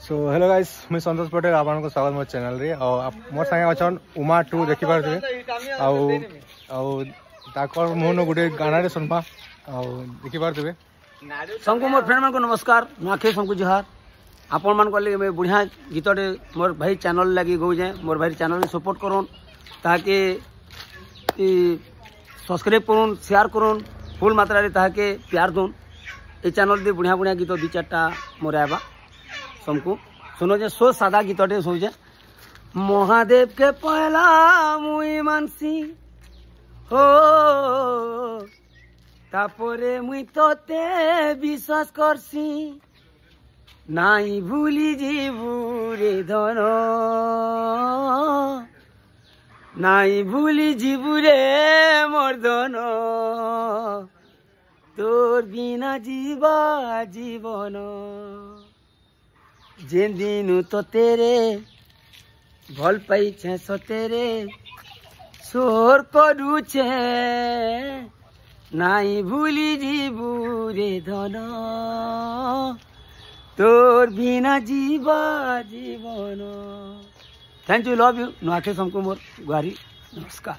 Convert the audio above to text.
So hello guys मुझे संतोष पटेल आपको स्वागत मोर चैनल रे और मोर संगे अच्छा उमा 2 देखि पारे आउ मोहन गोटे गाना रे सुनपा देखि पारे सबको मोर फ्रेंड मान को नमस्कार नुआखे सबको जुहार आपण मान को लगे मैं बढ़िया गीतटे मोर भाई चैनल लगी गौ जाए मोर भाई चैनल सपोर्ट करूँ ताकि सब्सक्राइब करूँ शेयर करूँ फुल मात्रा रे ताकि प्यार दून ये चैनल दे बढ़िया बढ़िया गीत 2-4टा मोर आवा सबको सुनो जे सो सादा गीतटे सुजे महादेव के पहला मुई मानसी हो तापरे मुई तोते विश्वास करसी नाई भूली जीवू रे धन नाई भूली जीवू रे मोर धन तोर बिना जीवा जीवन जे दिन तो तेरे भल पाई छे सतेरे सोर करू छे नाई भूली जीवू रे धन तोर बिना जीवा जीवन। थैंक यू लव यू नुआखे सबको मोर गुहारी नमस्कार।